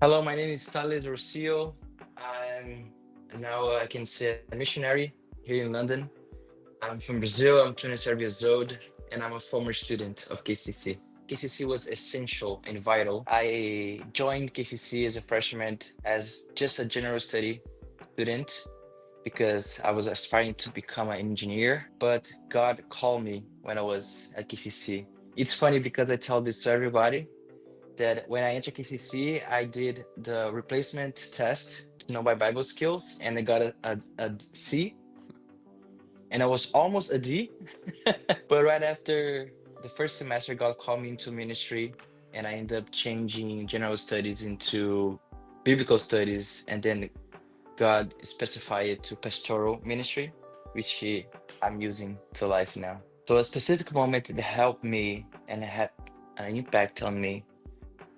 Hello, my name is Tales Rocio. I'm now I can say a missionary here in London. I'm from Brazil. I'm 27 years old, and I'm a former student of KCC. KCC was essential and vital. I joined KCC as a freshman as just a general study student because I was aspiring to become an engineer, but God called me when I was at KCC. It's funny because I tell this to everybody that when I entered KCC, I did the replacement test to know my Bible skills, and I got a C, and I was almost a D. But right after the first semester, God called me into ministry, and I ended up changing general studies into biblical studies, and then God specified it to pastoral ministry, which I'm using to life now. So a specific moment that helped me and had an impact on me,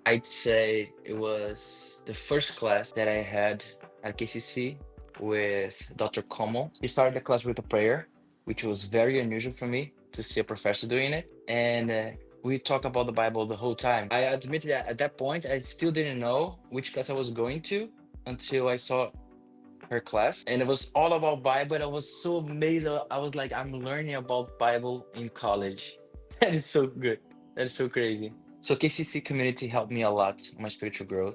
I'd say it was the first class that I had at KCC with Dr. Como. He started the class with a prayer, which was very unusual for me to see a professor doing it. And we talked about the Bible the whole time. I admit that at that point, I still didn't know which class I was going to until I saw her class. And it was all about Bible. And I was so amazed. I was like, I'm learning about Bible in college. That is so good. That is so crazy. So KCC community helped me a lot in my spiritual growth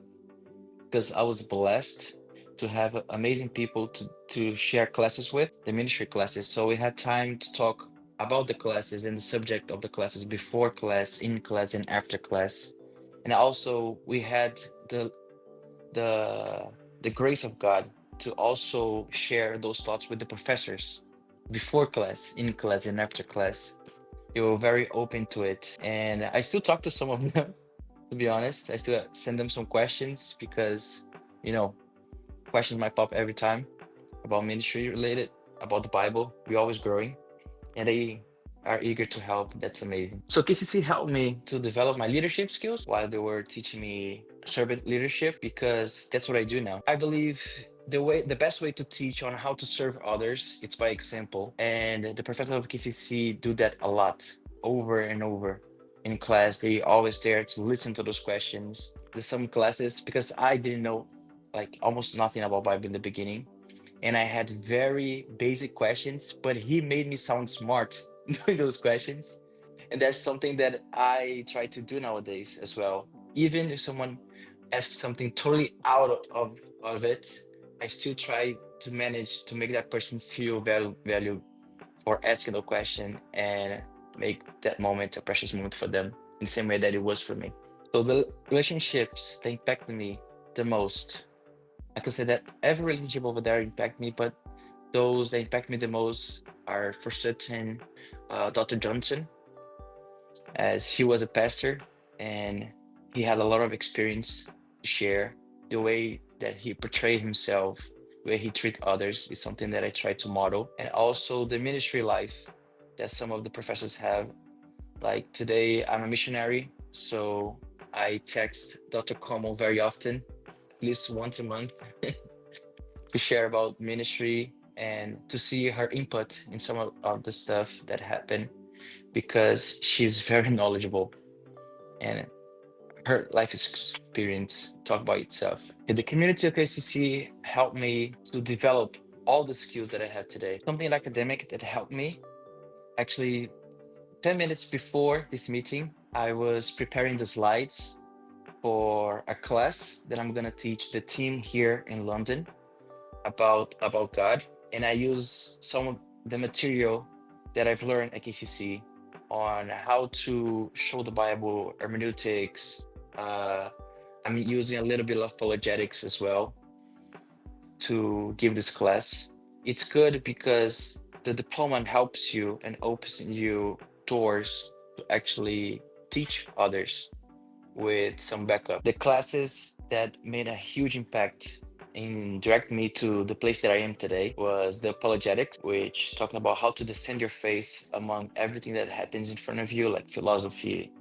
because I was blessed to have amazing people to share classes with, the ministry classes. So we had time to talk about the classes and the subject of the classes before class, in class, and after class. And also we had the the grace of God to also share those thoughts with the professors before class, in class, and after class. They were very open to it, and I still talk to some of them. To be honest, I still send them some questions because, you know, questions might pop every time about ministry related, about the Bible. We're always growing, and they are eager to help. That's amazing. So KCC helped me to develop my leadership skills while they were teaching me servant leadership because that's what I do now. I believe the best way to teach on how to serve others it's by example, and the professors of KCC do that a lot, over and over in class. They always there to listen to those questions. There's some classes because I didn't know like almost nothing about Bible in the beginning, and I had very basic questions, but he made me sound smart doing those questions. And that's something that I try to do nowadays as well. Even if someone asks something totally out of it, I still try to manage to make that person feel value for asking the question and make that moment a precious moment for them in the same way that it was for me. So the relationships that impacted me the most, I could say that every relationship over there impact me, but those that impact me the most are for certain Dr. Johnson, as he was a pastor and he had a lot of experience to share. The way that he portrayed himself, the way he treat others is something that I try to model. And also the ministry life that some of the professors have. Like today, I'm a missionary, so I text Dr. Como very often, at least once a month, to share about ministry and to see her input in some of the stuff that happened because she's very knowledgeable and her life experience talk by itself. And the community of KCC helped me to develop all the skills that I have today. Something academic that helped me. Actually, 10 minutes before this meeting, I was preparing the slides for a class that I'm gonna teach the team here in London about God, and I use some of the material that I've learned at KCC on how to show the Bible, hermeneutics. Uh, I'm using a little bit of apologetics as well to give this class. It's good because the diploma helps you and opens you doors to actually teach others with some backup. The classes that made a huge impact in direct me to the place that I am today was the apologetics, which talking about how to defend your faith among everything that happens in front of you, like philosophy,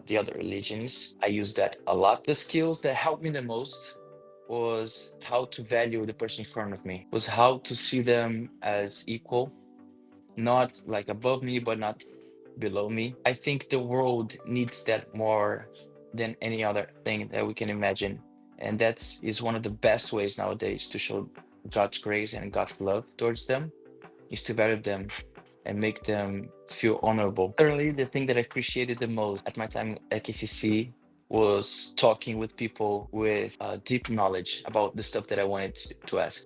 the other religions. I use that a lot. The skills that helped me the most was how to value the person in front of me, was how to see them as equal, not like above me, but not below me. I think the world needs that more than any other thing that we can imagine. And that's is one of the best ways nowadays to show God's grace and God's love towards them, is to value them and make them feel honorable. Certainly, the thing that I appreciated the most at my time at KCC was talking with people with deep knowledge about the stuff that I wanted to ask.